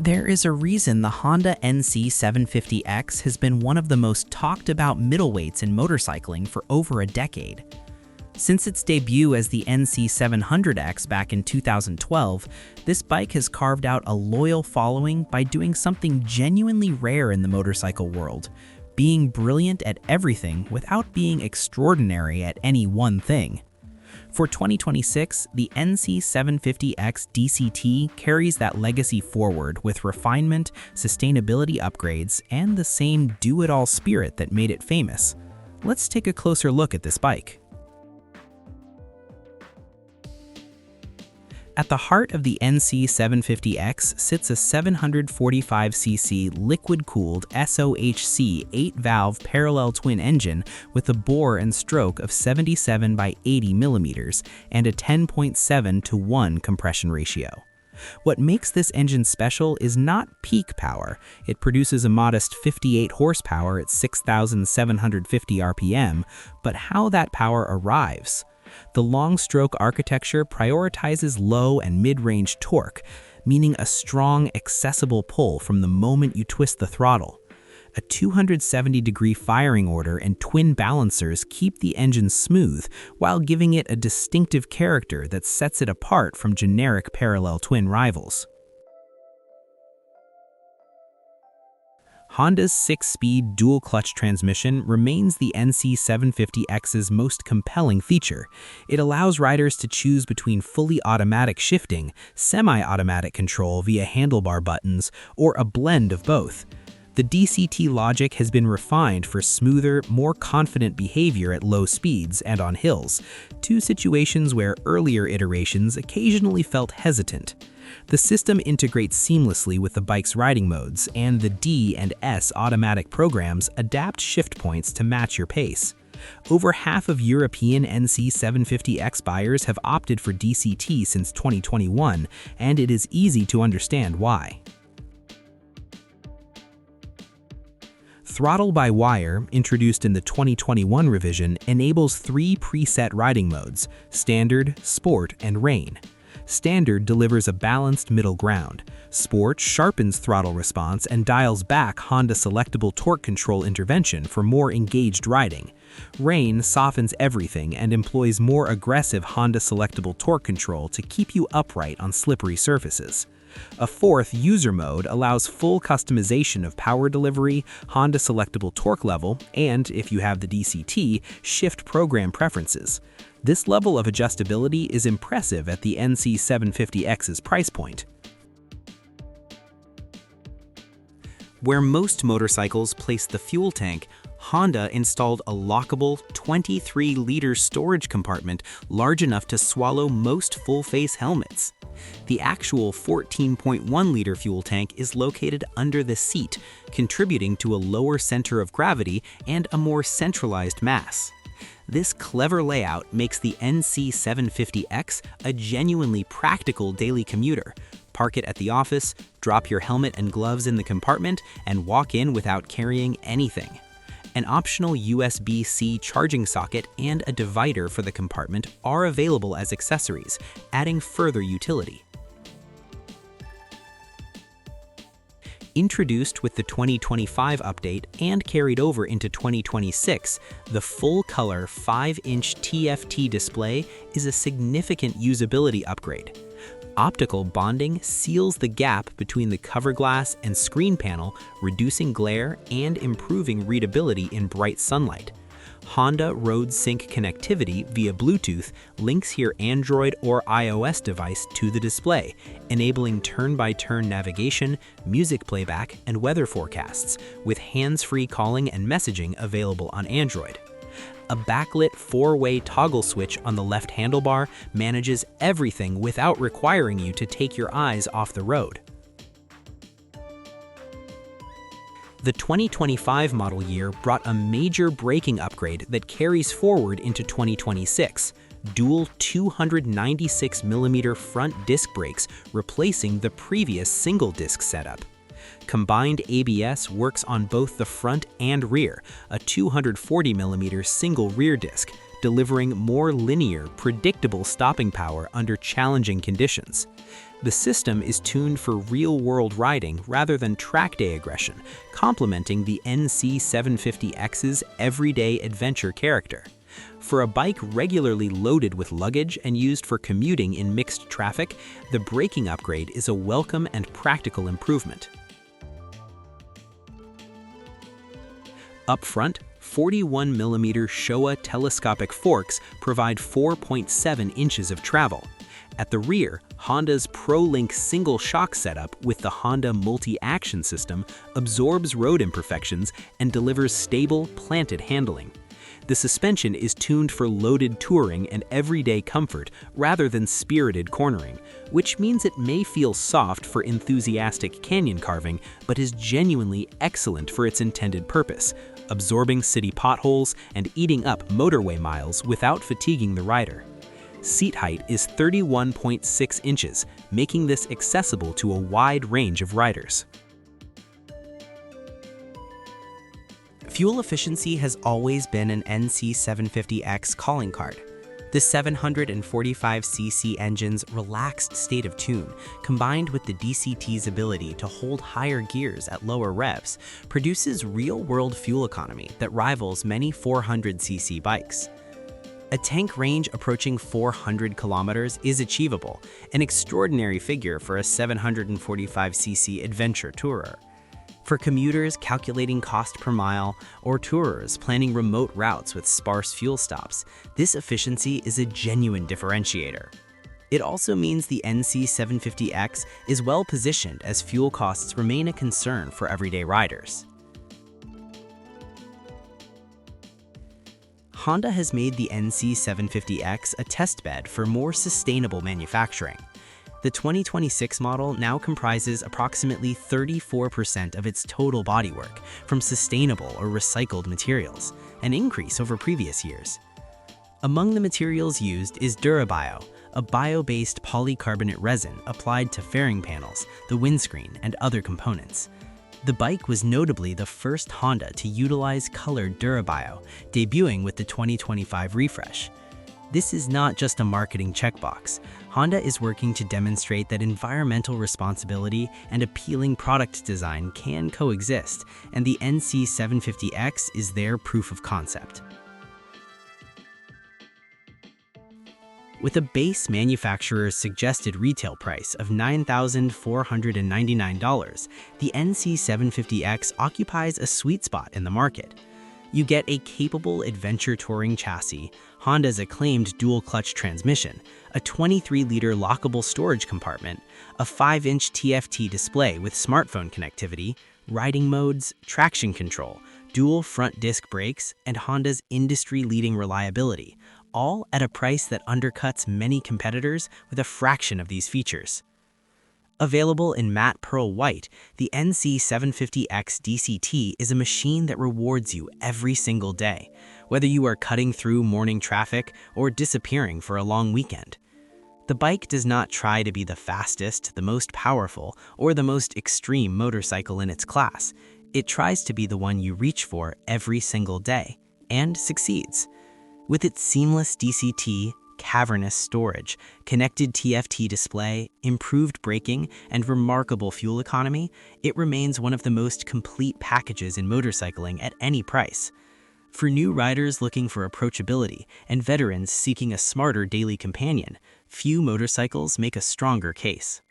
There is a reason the Honda NC750X has been one of the most talked about middleweights in motorcycling for over a decade. Since its debut as the NC700X back in 2012, this bike has carved out a loyal following by doing something genuinely rare in the motorcycle world, being brilliant at everything without being extraordinary at any one thing. For 2026, the NC750X DCT carries that legacy forward with refinement, sustainability upgrades, and the same do-it-all spirit that made it famous. Let's take a closer look at this bike. At the heart of the NC750X sits a 745cc liquid-cooled SOHC 8-valve parallel twin engine with a bore and stroke of 77 by 80 millimeters and a 10.7:1 compression ratio. What makes this engine special is not peak power. It produces a modest 58 horsepower at 6,750 RPM, but how that power arrives. The long-stroke architecture prioritizes low and mid-range torque, meaning a strong, accessible pull from the moment you twist the throttle. A 270-degree firing order and twin balancers keep the engine smooth while giving it a distinctive character that sets it apart from generic parallel twin rivals. Honda's 6-speed dual-clutch transmission remains the NC750X's most compelling feature. It allows riders to choose between fully automatic shifting, semi-automatic control via handlebar buttons, or a blend of both. The DCT logic has been refined for smoother, more confident behavior at low speeds and on hills, two situations where earlier iterations occasionally felt hesitant. The system integrates seamlessly with the bike's riding modes, and the D and S automatic programs adapt shift points to match your pace. Over half of European NC750X buyers have opted for DCT since 2021, and it is easy to understand why. Throttle-by-wire, introduced in the 2021 revision, enables 3 preset riding modes: Standard, Sport, and Rain. Standard delivers a balanced middle ground. Sport sharpens throttle response and dials back Honda selectable torque control intervention for more engaged riding. Rain softens everything and employs more aggressive Honda selectable torque control to keep you upright on slippery surfaces. A fourth, User Mode, allows full customization of power delivery, Honda selectable torque level, and, if you have the DCT, shift program preferences. This level of adjustability is impressive at the NC750X's price point. Where most motorcycles place the fuel tank, Honda installed a lockable 23-liter storage compartment large enough to swallow most full-face helmets. The actual 14.1-liter fuel tank is located under the seat, contributing to a lower center of gravity and a more centralized mass. This clever layout makes the NC750X a genuinely practical daily commuter. Park it at the office, drop your helmet and gloves in the compartment, and walk in without carrying anything. An optional USB-C charging socket and a divider for the compartment are available as accessories, adding further utility. Introduced with the 2025 update and carried over into 2026, the full-color 5-inch TFT display is a significant usability upgrade. Optical bonding seals the gap between the cover glass and screen panel, reducing glare and improving readability in bright sunlight. Honda Road Sync connectivity via Bluetooth links your Android or iOS device to the display, enabling turn-by-turn navigation, music playback, and weather forecasts, with hands-free calling and messaging available on Android. A backlit 4-way toggle switch on the left handlebar manages everything without requiring you to take your eyes off the road. The 2025 model year brought a major braking upgrade that carries forward into 2026. Dual 296mm front disc brakes replacing the previous single disc setup. Combined ABS works on both the front and rear, a 240mm single rear disc, delivering more linear, predictable stopping power under challenging conditions. The system is tuned for real-world riding rather than track day aggression, complementing the NC750X's everyday adventure character. For a bike regularly loaded with luggage and used for commuting in mixed traffic, the braking upgrade is a welcome and practical improvement. Up front, 41mm Showa telescopic forks provide 4.7 inches of travel. At the rear, Honda's ProLink single shock setup with the Honda multi-action system absorbs road imperfections and delivers stable, planted handling. The suspension is tuned for loaded touring and everyday comfort rather than spirited cornering, which means it may feel soft for enthusiastic canyon carving, but is genuinely excellent for its intended purpose, absorbing city potholes and eating up motorway miles without fatiguing the rider. Seat height is 31.6 inches, making this accessible to a wide range of riders. Fuel efficiency has always been an NC750X calling card. The 745cc engine's relaxed state of tune, combined with the DCT's ability to hold higher gears at lower revs, produces real-world fuel economy that rivals many 400cc bikes. A tank range approaching 400 kilometers is achievable, an extraordinary figure for a 745cc adventure tourer. For commuters calculating cost per mile or tourers planning remote routes with sparse fuel stops, this efficiency is a genuine differentiator. It also means the NC750X is well positioned as fuel costs remain a concern for everyday riders. Honda has made the NC750X a testbed for more sustainable manufacturing. The 2026 model now comprises approximately 34% of its total bodywork from sustainable or recycled materials, an increase over previous years. Among the materials used is Durabio, a bio-based polycarbonate resin applied to fairing panels, the windscreen, and other components. The bike was notably the first Honda to utilize colored Durabio, debuting with the 2025 refresh. This is not just a marketing checkbox. Honda is working to demonstrate that environmental responsibility and appealing product design can coexist, and the NC750X is their proof of concept. With a base manufacturer's suggested retail price of $9,499, the NC750X occupies a sweet spot in the market. You get a capable adventure touring chassis, Honda's acclaimed dual-clutch transmission, a 23-liter lockable storage compartment, a 5-inch TFT display with smartphone connectivity, riding modes, traction control, dual front disc brakes, and Honda's industry-leading reliability, all at a price that undercuts many competitors with a fraction of these features. Available in matte pearl white, the NC750X DCT is a machine that rewards you every single day, whether you are cutting through morning traffic or disappearing for a long weekend. The bike does not try to be the fastest, the most powerful, or the most extreme motorcycle in its class. It tries to be the one you reach for every single day, and succeeds. With its seamless DCT, cavernous storage, connected TFT display, improved braking, and remarkable fuel economy, it remains one of the most complete packages in motorcycling at any price. For new riders looking for approachability and veterans seeking a smarter daily companion, few motorcycles make a stronger case.